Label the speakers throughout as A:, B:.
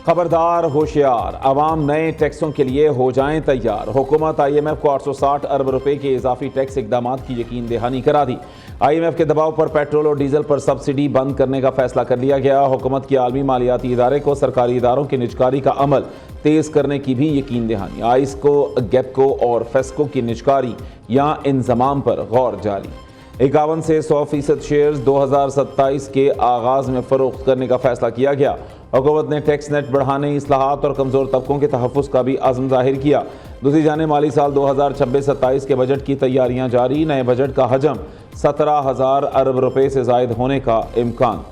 A: खबरदार होशियार, अवाम नए टैक्सों के लिए हो जाएं तैयार। हुकूमत IMF को 860 अरब रुपए के इजाफी टैक्स इकदाम की यकीन दहानी करा दी। IMF के दबाव पर पेट्रोल और डीजल पर सब्सिडी बंद करने का फैसला कर लिया गया। हुकूमत की आलमी मालियाती इदारे को सरकारी इदारों की निजकारी का अमल तेज करने की भी यकीन दहानी। आइस्को, गैपको और फेस्को की निजकारी या इंजमाम पर गौर जारी। 51 से 100% शेयर्स 2027 के आगाज में फरोख्त करने का फैसला किया गया। हुकूमत ने टैक्स नेट बढ़ाने, इस्लाहात और कमज़ोर तबकों के तहफ़्फ़ुज़ का भी आज़म जाहिर किया। दूसरी जाने माली साल 2026-27 के बजट की तैयारियां जारी। नए बजट का हजम 17,000 अरब रुपए से ज़ायद होने का इम्कान।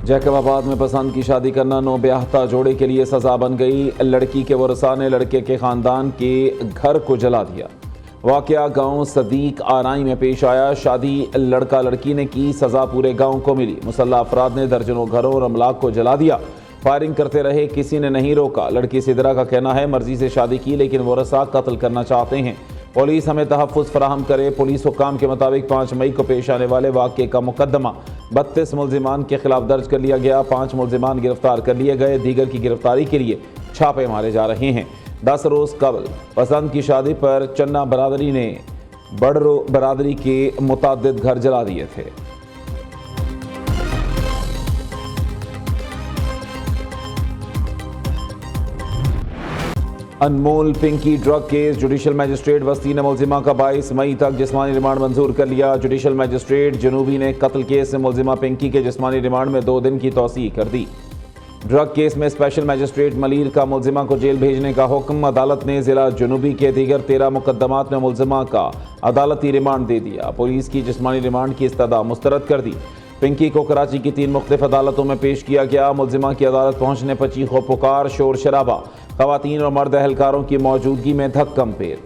A: जैकबाबाद में पसंद की शादी करना नौब्याहता जोड़े के लिए सजा बन गई। लड़की के वरसा ने लड़के के खानदान के घर को जला दिया। वाकया गांव सदीक आराई में पेश आया। शादी लड़का लड़की ने की, सजा पूरे गांव को मिली। मुसल्लह अफराद ने दर्जनों घरों और अमलाक को जला दिया। फायरिंग करते रहे, किसी ने नहीं रोका। लड़की सिदरा का कहना है मर्जी से शादी की, लेकिन वरसा कत्ल करना चाहते हैं। पुलिस हमें तहफ़्फ़ुज़ फराहम करे। पुलिस हुक्काम के मुताबिक 5 मई को पेश आने वाले वाक़े का मुकदमा 32 मुल्ज़िमान के खिलाफ दर्ज कर लिया गया। 5 मुल्ज़िमान गिरफ्तार कर लिए गए। दीगर की गिरफ्तारी के लिए छापे मारे जा रहे हैं। 10 रोज़ कबल पसंद की शादी पर चन्ना बरादरी ने बड़रो बरादरी के मुताद्दिद घर जला दिए थे। Anmol Pinky drug case, judicial magistrate Vasti ने मुल्जिमा का 22 मई तक जिस्मानी रिमांड मंजूर कर लिया। जुडिशल मजिस्ट्रेट जनूबी ने कत्ल केस में मुल्जिमा पिंकी के जिस्मानी रिमांड में 2 दिन की तौसीह कर दी। ड्रग केस में स्पेशल मजिस्ट्रेट मलीर का मुल्जिमा को जेल भेजने का हुक्म। अदालत ने जिला जनूबी के दीगर 13 मुकदमात में मुल्जिमा का अदालती रिमांड दे दिया। पुलिस की जिस्मानी रिमांड की इस्तदा मुस्तरद कर दी। पिंकी को कराची की 3 मुख्तलिफ अदालतों में पेश किया गया। मुल्जिमा की अदालत पहुंचने पर चीखो पुकार, शोर शराबा, खवातीन और मर्द एहलकारों की मौजूदगी में धक्कम पेल।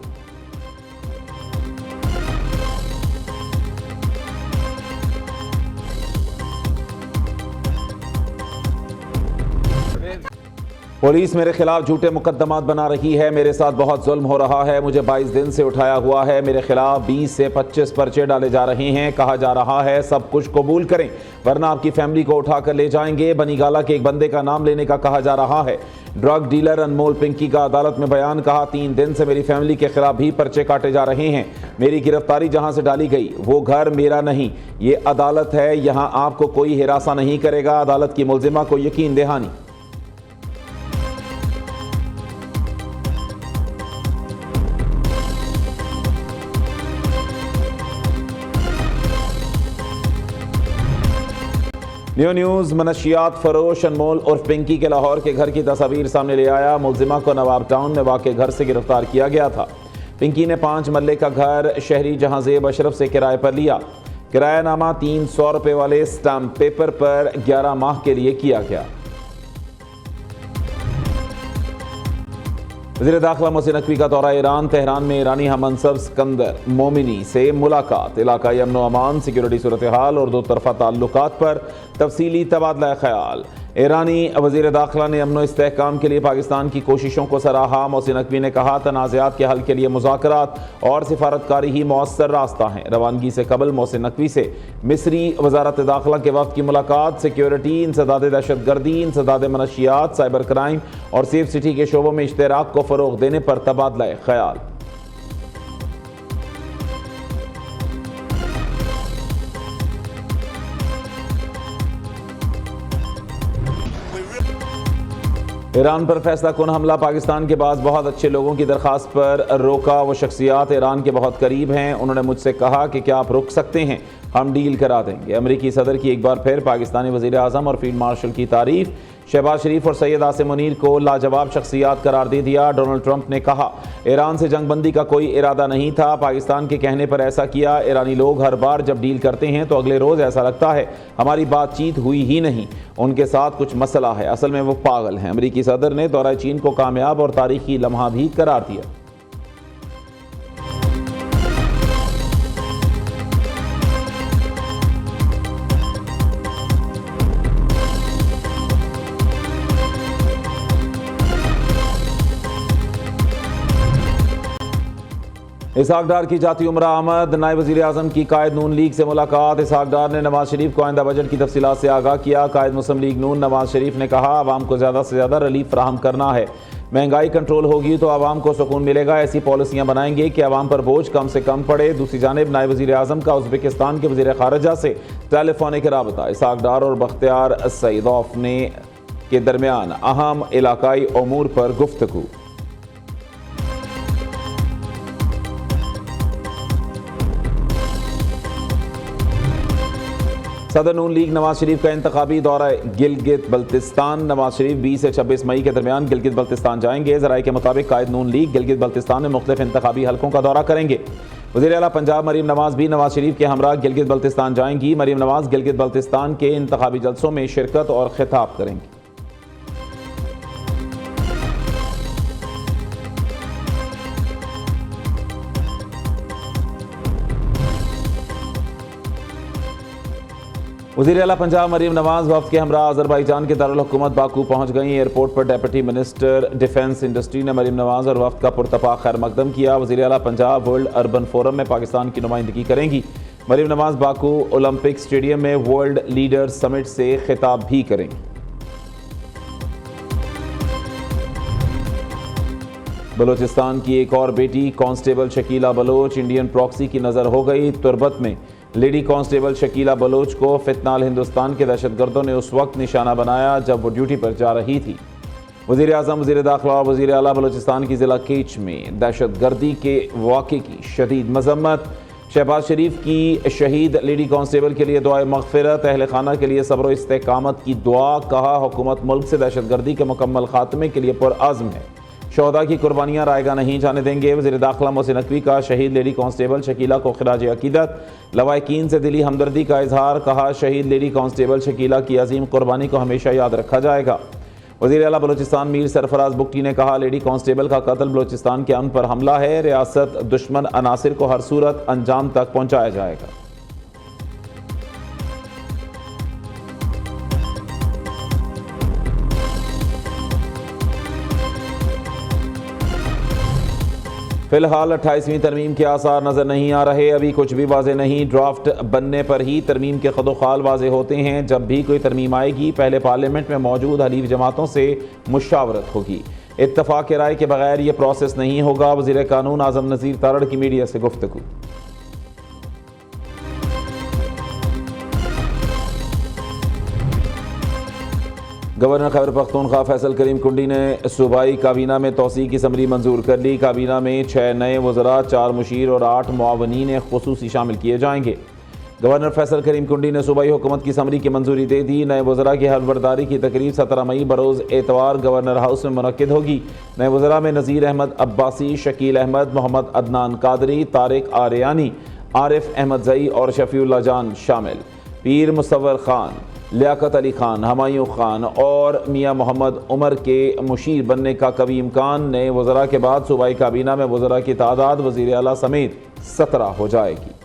A: पुलिस मेरे खिलाफ झूठे मुकदमात बना रही है। मेरे साथ बहुत जुल्म हो रहा है। मुझे 22 दिन से उठाया हुआ है। मेरे खिलाफ 20 से 25 पर्चे डाले जा रहे हैं। कहा जा रहा है सब कुछ कबूल करें वरना आपकी फैमिली को उठाकर ले जाएंगे। बनीगाला के एक बंदे का नाम लेने का कहा जा रहा है। ड्रग डीलर अनमोल पिंकी का अदालत में बयान। कहा 3 दिन से मेरी फैमिली के खिलाफ भी पर्चे काटे जा रहे हैं। मेरी गिरफ्तारी जहां से डाली गई वो घर मेरा नहीं, ये अदालत है। यहां आपको कोई हिरासा नहीं करेगा। अदालत की मुल्जिमा को यकीन दहानी। न्यू न्यूज़ मनशियात फरोश अनमोल उर्फ पिंकी के लाहौर के घर की तस्वीर सामने ले आया। मुल्जिमा को नवाब टाउन में वाक़े घर से गिरफ्तार किया गया था। पिंकी ने 5 मरले का घर शहरी जहांजेब अशरफ से किराए पर लिया। किरायानामा 300 रुपये वाले स्टाम्प पेपर पर 11 माह के लिए किया गया। वज़ीर दाखिला मोहसिन नकवी का दौरा ईरान। तेहरान में ईरानी हममनसब सिकंदर मोमिनी से मुलाकात। इलाकाई अमन व अमान, सिक्योरिटी सूरत हाल और 2 तरफ़ा ताल्लुकात पर तफसीली तबादला ख्याल। ईरानी वज़ीर दाखिला ने अमन व इस्तेहकाम के लिए पाकिस्तान की कोशिशों को सराहा। मोहसिन नकवी ने कहा तनाज़ात के हल के लिए मुज़ाकरात और सिफारतकारी ही मौसर रास्ता है। रवानगी से कबल मोहसिन नकवी से मिस्री वज़ारत दाखिला के वफ़द की मुलाकात। सिक्योरिटी, इंसदाद दहशतगर्दी, इंसदाद मनशियात, साइबर क्राइम और सेफ सिटी के शोबों में इश्तराक को फ़रोग़ देने पर तबादला ख्याल। ईरान पर फैसला कुन हमला। पाकिस्तान के पास बहुत अच्छे लोगों की दरख्वास्त पर रोका। वो शख्सियात ईरान के बहुत करीब हैं। उन्होंने मुझसे कहा कि क्या आप रुक सकते हैं, हम डील करा देंगे। अमेरिकी सदर की एक बार फिर पाकिस्तानी वज़ीर आज़म और फील्ड मार्शल की तारीफ। शहबाज शरीफ और सैयद आसिम मुनीर को लाजवाब शख्सियात करार दे दिया। डोनाल्ड ट्रंप ने कहा ईरान से जंगबंदी का कोई इरादा नहीं था, पाकिस्तान के कहने पर ऐसा किया। ईरानी लोग हर बार जब डील करते हैं तो अगले रोज़ ऐसा लगता है हमारी बातचीत हुई ही नहीं, उनके साथ कुछ मसला है, असल में वो पागल हैं। अमेरिकी सदर ने दौरा चीन को कामयाब और तारीखी लम्हा भी करार दिया। इसहाक डार की जाती उम्र आमद, नायब वज़ीर आज़म की कायद नून लीग से मुलाकात। इसहाक डार ने नवाज शरीफ को आइंदा बजट की तफसीलात से आगाह किया। कायद मुस्लिम लीग नून नवाज शरीफ ने कहा, आवाम को ज़्यादा से ज़्यादा रिलीफ फराहम करना है। महंगाई कंट्रोल होगी तो आवाम को सुकून मिलेगा। ऐसी पॉलिसियाँ बनाएंगे कि आवाम पर बोझ कम से कम पड़े। दूसरी जानिब नायब वज़ीर आज़म का उज़्बेकिस्तान के वज़ीर ख़ारिजा से टेलीफोनिक राबता। इसहाक डार और बख्तियार सईदोफ ने के दरमियान अहम इलाकाई उमूर पर गुफ्तगू। सदर नून लीग नवाज शरीफ का इंतखाबी दौरा गिलगित बल्तिस्तान। नवाज शरीफ 20 से 26 मई के दरमियान गिलगित बल्तिस्तान जाएंगे। ज़राए के मुताबिक कायद नून लीग गिलगित बल्तिस्तान में मुख्तलिफ इंतखाबी हलकों का दौरा करेंगे। वज़ीर आला पंजाब मरीम नवाज भी नवाज शरीफ के हमरा गिलगित बल्तिस्तान जाएंगी। मरीम नवाज गिलगित बल्तिस्तान के इंतखाबी जलसों में शिरकत और खिताब करेंगी। वज़ीर आला पंजाब मरीम नवाज वफ़द के हमरा अज़रबैजान के दारुल हुकूमत बाकू पहुँच गई। एयरपोर्ट पर डिप्टी मिनिस्टर डिफेंस इंडस्ट्री ने मरीम नवाज और वफ़द का पुरतपा खैर मकदम किया। वज़ीर आला पंजाब वर्ल्ड अर्बन फोरम में पाकिस्तान की नुमाइंदगी करेंगी। Maryam Nawaz Baku Olympic stadium में वर्ल्ड लीडर्स समिट से खिताब भी करेंगी। बलोचिस्तान की एक और बेटी constable Shakila Baloch Indian proxy की नज़र हो गई। तुरबत में लेडी कांस्टेबल शकीला बलोच को फितनाल हिंदुस्तान के दहशतगर्दों ने उस वक्त निशाना बनाया जब वो ड्यूटी पर जा रही थी। वज़ीर आज़म, वज़ीर दाखिला और वज़ीर आला बलोचिस्तान की ज़िला केच में दहशतगर्दी के वाक़े की शदीद मज़म्मत। शहबाज शरीफ की शहीद लेडी कांस्टेबल के लिए दुआए मग़फ़िरत। अहल खाना के लिए सब्र व इस्तेकामत की दुआ। कहा, हुकूमत मुल्क से दहशतगर्दी के मुकम्मल खात्मे के लिए पुरअज़्म है। शोहदा की कुर्बानियाँ रायगा नहीं जाने देंगे। वज़ीर दाखिला मोहसिन नकवी का शहीद लेडी कांस्टेबल शकीला को खिराज अकीदत। लवाहिकीन से दिली हमदर्दी का इजहार। कहा, शहीद लेडी कांस्टेबल शकीला की अजीम कुर्बानी को हमेशा याद रखा जाएगा। वज़ीर आला बलोचिस्तान मीर सरफराज बुगटी ने कहा, लेडी कांस्टेबल का कत्ल बलोचिस्तान के अमन पर हमला है। रियासत दुश्मन अनासिर को हर सूरत अंजाम तक पहुँचाया जाएगा। फिलहाल 28वीं तरमीम के आसार नज़र नहीं आ रहे। अभी कुछ भी वाज़े नहीं। ड्राफ्ट बनने पर ही तरमीम के खदोखाल वाज़े होते हैं। जब भी कोई तरमीम आएगी पहले पार्लियामेंट में मौजूद हलीफ जमातों से मुशावरत होगी। इत्तफाक राय के बगैर ये प्रोसेस नहीं होगा। वज़ीर कानून आज़म नज़ीर तारड़ की मीडिया से गुफ्तगू। गवर्नर खैबर पख्तूनख्वा फैसल करीम कुंडी ने सूबाई काबीना में तोसी की समरी मंजूर कर ली। काबीना में 6 नए वज़रा, 4 मुशीर और 8 मुआवनीन खुसूसी शामिल किए जाएंगे। गवर्नर फैसल करीम कुंडी ने सूबाई हुकूमत की समरी की मंजूरी दे दी। नए वज़रा की हलफबरदारी की तकरीब 17 मई बरोज़ एतवार गवर्नर हाउस में मुनक्किद होगी। नए वज़रा में नज़ीर अहमद अब्बासी, शकील अहमद, मोहम्मद अदनान कादरी, तारिक आर्यानी, आरिफ अहमद जई और शफीउल्लाह जान शामिल। पीर मुसव्वर खान, लियाकत अली खान, हमायूं खान और मियाँ मोहम्मद उमर के मुशीर बनने का कभी इम्कान। नए वज़रा के बाद सूबाई काबीना में वज़रा की तादाद वज़ीर आला समेत 17 हो जाएगी।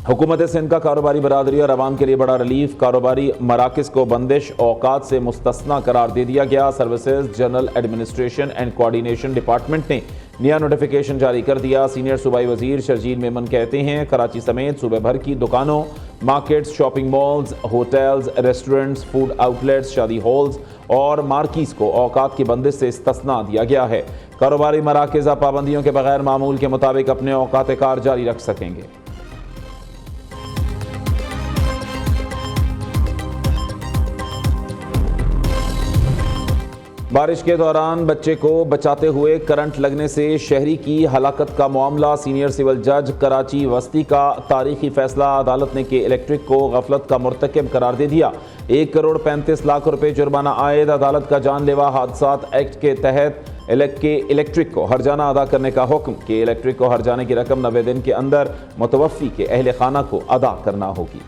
A: हुकूमत सिंध का कारोबारी बरादरी और आवाम के लिए बड़ा रिलीफ। कारोबारी मराकज़ को बंदिश औकात से मुस्तस्ना करार दे दिया गया। Services general administration and coordination department ने नया नोटिफिकेशन जारी कर दिया। सीनियर सूबाई वजीर शर्जील मेमन कहते हैं, कराची समेत सूबे भर की दुकानों, markets, shopping malls, hotels, restaurants, food outlets, शादी हॉल्स और मार्किस को औकात की बंदिश से इस्तिस्ना दिया गया है। कारोबारी मराकज़ पाबंदियों के बगैर मामूल के मुताबिक अपने औकात कार जारी रख सकेंगे। बारिश के दौरान बच्चे को बचाते हुए करंट लगने से शहरी की हलाकत का मामला। सीनियर सिविल जज कराची वस्ती का तारीखी फैसला। अदालत ने के इलेक्ट्रिक को गफलत का मुर्तकिब करार दे दिया। 1 करोड़ 35 लाख रुपए जुर्माना आयद। अदालत का जानलेवा हादसात एक्ट के तहत इलेक्ट्रिक को हर्जाना अदा करने का हुक्म। के इलेक्ट्रिक को हर्जाने की रकम 90 दिन के अंदर मुतवफ़ी के अहल खाना को अदा करना होगी।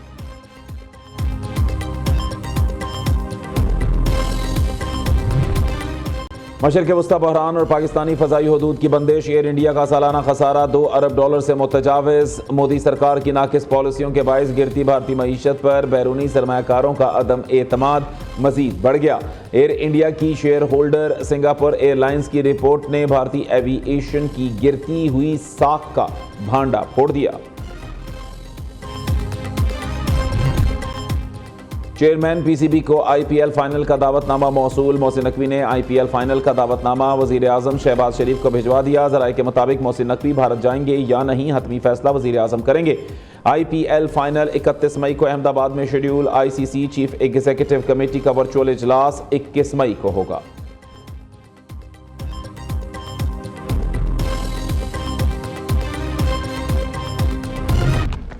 A: मशरिक़ वस्ता बहरान और पाकिस्तानी फ़ज़ाई हदूद की बंदिश। एयर इंडिया का सालाना खसारा $2 अरब से मुतजाविज़। मोदी सरकार की नाकिस पॉलिसियों के बायस गिरती भारतीय मईशत पर बैरूनी सरमायाकारों का अदम एतमाद मज़ीद बढ़ गया। एयर इंडिया की शेयर होल्डर सिंगापुर एयरलाइंस की रिपोर्ट ने भारतीय एविएशन की गिरती हुई साख का भांडा फोड़ दिया। चेयरमैन पीसीबी को आईपीएल फाइनल का दावतनामा मौसूल। मोहसिन नकवी ने आईपीएल फाइनल का दावतनामा वजीर आजम शहबाज शरीफ को भिजवा दिया। ज़राए के मुताबिक मोहसिन नकवी भारत जाएंगे या नहीं, हतमी फैसला वजीर आजम करेंगे। आईपीएल फाइनल 31 मई को अहमदाबाद में schedule. ICC chief executive committee का वर्चुअल इजलास 21 मई को होगा।